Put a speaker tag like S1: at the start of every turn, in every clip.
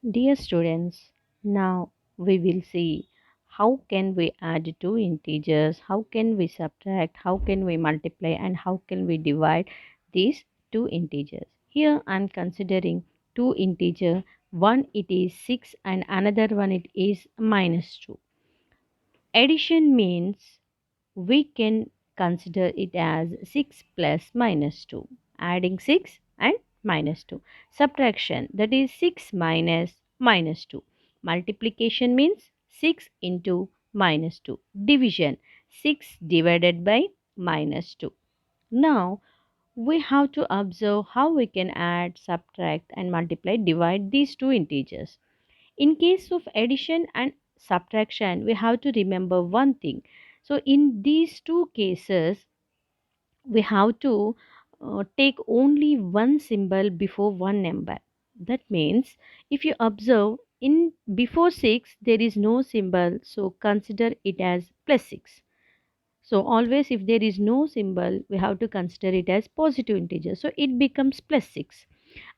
S1: Dear students, now we will see how can we add two integers, how can we subtract, how can we multiply and how can we divide these two integers. Here I am considering two integer, one it is 6 and another one it is minus 2. Addition means we can consider it as 6 plus minus 2, adding 6 and minus 2. Subtraction, that is 6 minus minus 2. Multiplication means 6 into minus 2. Division, 6 divided by minus 2. Now we have to observe how we can add, subtract and multiply, divide these two integers. In case of addition and subtraction, we have to remember one thing. So in these two cases, we have to take only one symbol before one number. That means if you observe in before 6 there is no symbol, so consider it as plus 6. So always if there is no symbol, we have to consider it as positive integer. So it becomes plus 6.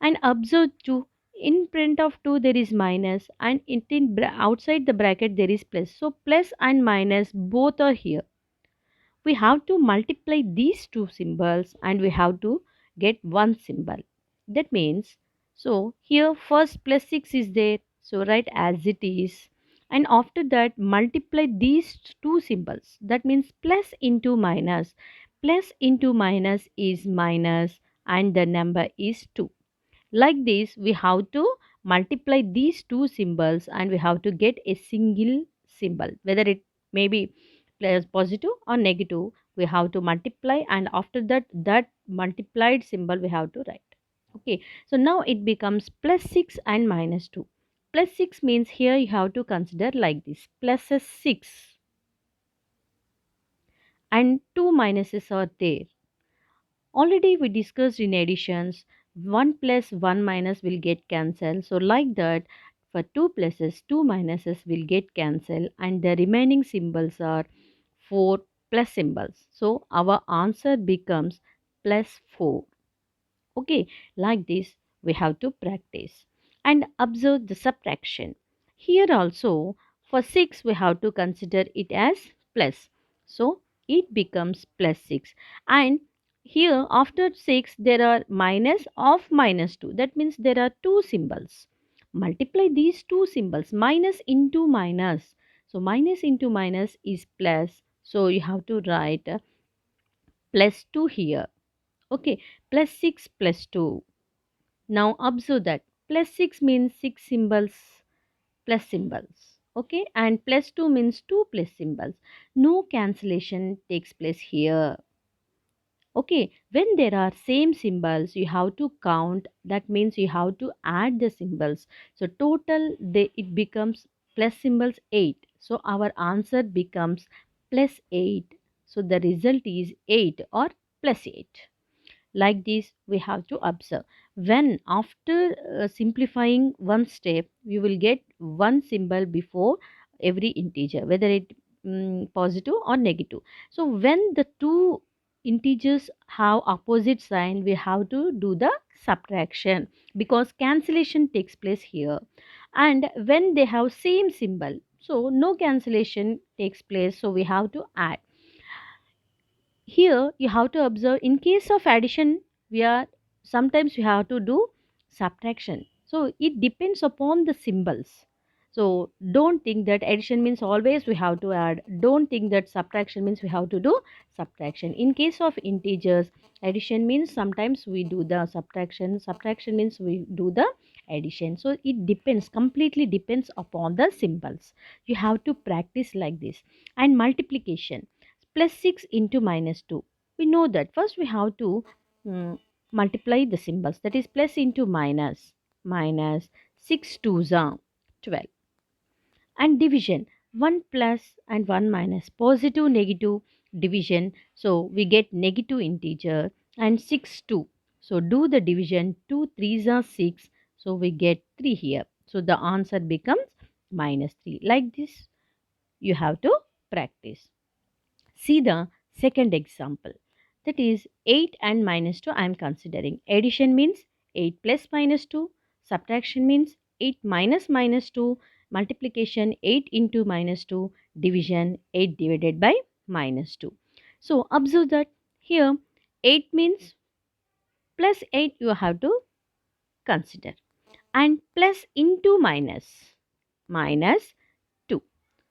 S1: And observe 2. In front of 2 there is minus and outside the bracket there is plus. So plus and minus both are here. We have to multiply these two symbols and we have to get one symbol. That means, so here first plus 6 is there, so write as it is, and after that multiply these two symbols. That means plus into minus. Plus into minus is minus and the number is 2. Like this, we have to multiply these two symbols and we have to get a single symbol, whether it may be plus positive or negative. We have to multiply, and after that, that multiplied symbol we have to write. Okay, so now it becomes plus 6 and minus 2. Plus 6 means here you have to consider like this, plus a 6 and two minuses are there. Already we discussed in additions, 1 plus 1 minus will get cancelled. So like that, for 2 pluses, 2 minuses will get cancelled and the remaining symbols are 4 plus symbols. So our answer becomes plus 4. Okay, like this we have to practice and observe the subtraction. Here also for 6 we have to consider it as plus. So it becomes plus 6, and here after 6 there are minus of minus 2. That means there are two symbols. Multiply these two symbols, minus into minus. So minus into minus is plus. So you have to write plus 2 here. Okay, plus 6 plus 2. Now observe that plus 6 means 6 symbols plus symbols. Okay, and plus 2 means 2 plus symbols. No cancellation takes place here. Okay, when there are same symbols, you have to count. That means you have to add the symbols. So total it becomes plus symbols 8. So our answer becomes plus 8. So the result is 8 or plus 8. Like this we have to observe. When after simplifying one step, you will get one symbol before every integer, whether it positive or negative. So when the two integers have opposite sign, we have to do the subtraction because cancellation takes place here. And when they have same symbol, so no cancellation takes place, so we have to add. Here you have to observe, in case of addition we are sometimes we have to do subtraction, so it depends upon the symbols. So don't think that addition means always we have to add, don't think that subtraction means we have to do subtraction. In case of integers, addition means sometimes we do the subtraction, subtraction means we do the addition. So it depends, completely depends upon the symbols. You have to practice like this. And multiplication, plus 6 into minus 2. We know that first we have to mm, multiply the symbols, that is plus into minus, minus 6 twos are 12. And division, 1 plus and 1 minus, positive negative division, so we get negative integer, and 6 2. So do the division, 2 threes are 6, so we get 3 here. So the answer becomes minus 3. Like this you have to practice. See the second example, that is 8 and minus 2 I am considering. Addition means 8 plus minus 2, subtraction means 8 minus minus 2, multiplication 8 into minus 2, division 8 divided by minus 2. So observe that here 8 means plus 8 you have to consider, and plus into minus 2.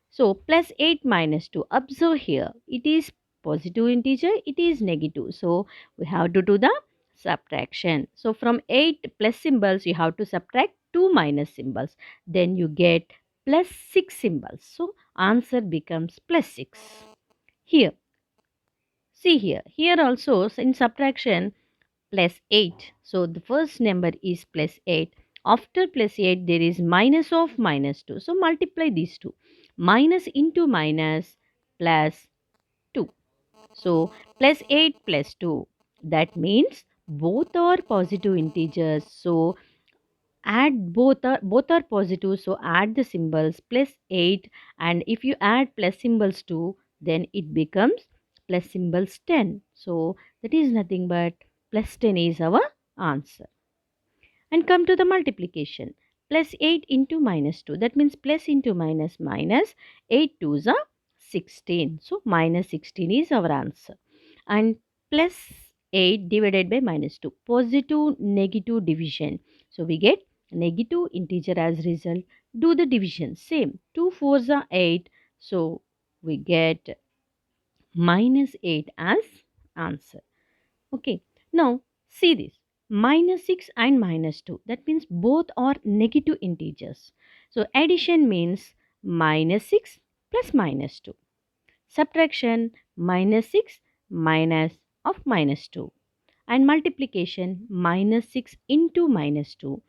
S1: So plus 8 minus 2. Observe here. It is positive integer, it is negative. So we have to do the subtraction. So from 8 plus symbols, you have to subtract 2 minus symbols. Then you get plus 6 symbols. So answer becomes plus 6. Here, see here. Here also in subtraction plus 8. So the first number is plus 8. After plus 8 there is minus of minus 2. So multiply these two. Minus into minus plus 2. So plus 8 plus 2. That means both are positive integers. So add both are positive. So add the symbols plus 8, and if you add plus symbols 2, then it becomes plus symbols 10. So that is nothing but plus 10 is our answer. And come to the multiplication. Plus 8 into minus 2. That means plus into minus 8 twos are 16. So minus 16 is our answer. And plus 8 divided by minus 2. Positive negative division. So we get negative integer as result. Do the division. Same. 2 fours are 8. So we get minus 8 as answer. Okay, now see this, minus 6 and minus 2. That means both are negative integers. So addition means minus 6 plus minus 2. Subtraction minus 6 minus of minus 2. And multiplication minus 6 into minus 2.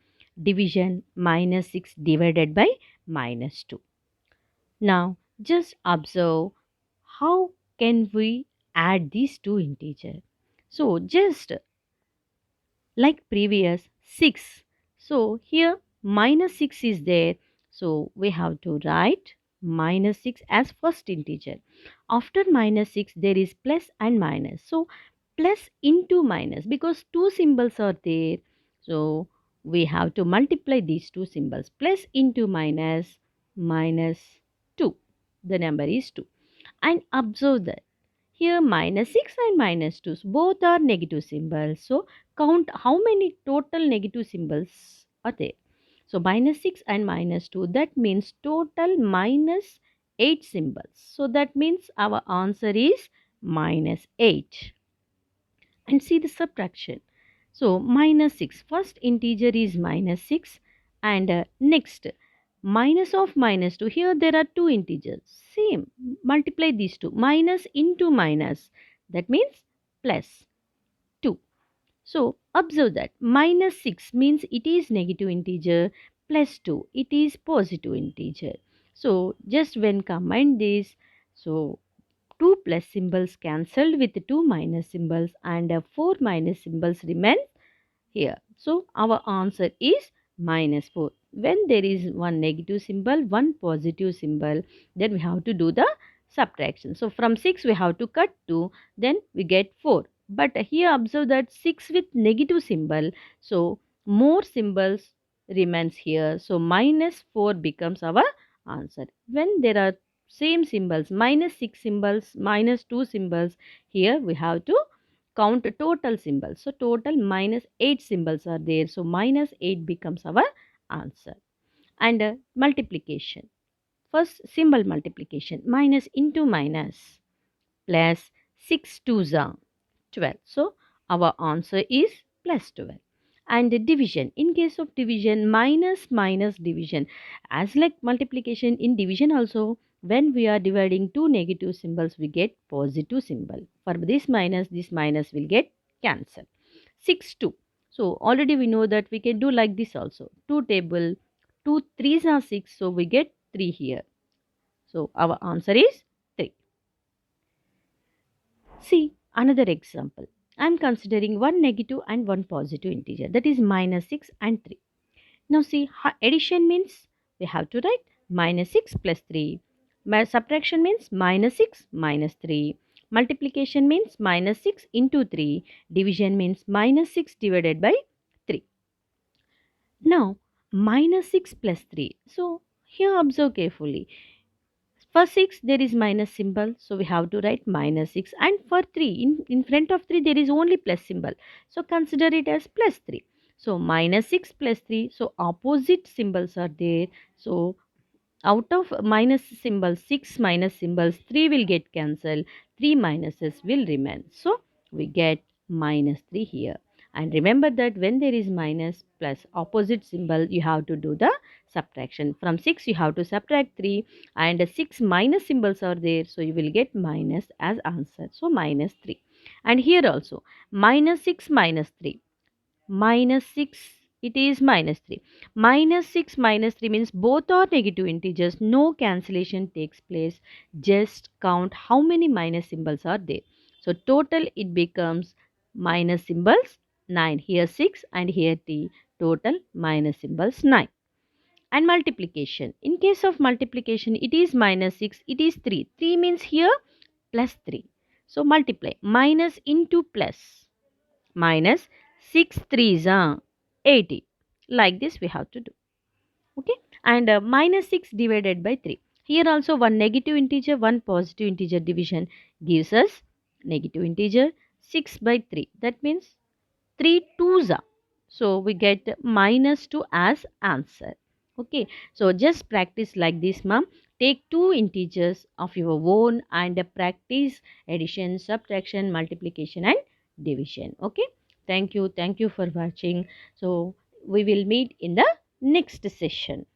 S1: Division minus 6 divided by minus 2. Now just observe how can we add these two integers. So just like previous 6. So here minus 6 is there. So we have to write minus 6 as first integer. After minus 6 there is plus and minus. So plus into minus, because two symbols are there. So we have to multiply these two symbols. Plus into minus 2. The number is 2. And observe that here minus 6 and minus 2 both are negative symbols. So count how many total negative symbols are there. So minus 6 and minus 2, that means total minus 8 symbols. So that means our answer is minus 8. And see the subtraction. So minus 6, first integer is minus 6, and next minus of minus 2. Here there are two integers. Same, multiply these two. Minus into minus, that means plus 2. So observe that minus 6 means it is negative integer, plus 2 it is positive integer. So just when combine this, so 2 plus symbols cancelled with 2 minus symbols, and 4 minus symbols remain here. So our answer is minus 4. When there is one negative symbol, one positive symbol, then we have to do the subtraction. So from 6 we have to cut 2, then we get 4. But here observe that 6 with negative symbol, so more symbols remains here. So minus 4 becomes our answer. When there are same symbols, minus 6 symbols, minus 2 symbols, here we have to count total symbols. So total minus 8 symbols are there. So minus 8 becomes our answer. And multiplication. First symbol multiplication. Minus into minus plus 6 twos are 12. So our answer is plus 12. And the division. In case of division, minus division. As like multiplication, in division also, when we are dividing two negative symbols, we get positive symbol. For this minus will get cancelled. 6 2. So already we know that we can do like this also. 2 table, 2 threes are 6. So we get 3 here. So our answer is 3. See another example. I am considering one negative and one positive integer, that is minus 6 and 3. Now see, addition means we have to write minus 6 plus 3. Subtraction means minus 6 minus 3. Multiplication means minus 6 into 3. Division means minus 6 divided by 3. Now minus 6 plus 3. So here observe carefully. For 6 there is minus symbol, so we have to write minus 6, and for 3 in front of 3 there is only plus symbol, so consider it as plus 3. So minus 6 plus 3, so opposite symbols are there. So out of minus symbols, 6 minus symbols, 3 will get cancelled, 3 minuses will remain. So we get minus 3 here. And remember that when there is minus plus opposite symbol, you have to do the subtraction. From 6, you have to subtract 3, and 6 minus symbols are there, so you will get minus as answer. So minus 3. And here also, minus 6 minus 3, minus 6, it is minus 3. Minus 6 minus 3 means both are negative integers, no cancellation takes place, just count how many minus symbols are there. So total it becomes minus symbols 9, here 6 and here 3, total minus symbols 9. And multiplication, in case of multiplication it is minus 6, it is 3, 3 means here plus 3. So multiply, minus into plus, minus 6 threes are 80. Like this we have to do. Okay. And minus 6 divided by 3. Here also one negative integer, one positive integer division gives us negative integer 6 by 3. That means 3 twos are. So we get minus 2 as answer. Okay. So just practice like this, ma'am. Take two integers of your own and practice addition, subtraction, multiplication and division. Okay. Thank you. Thank you for watching. So we will meet in the next session.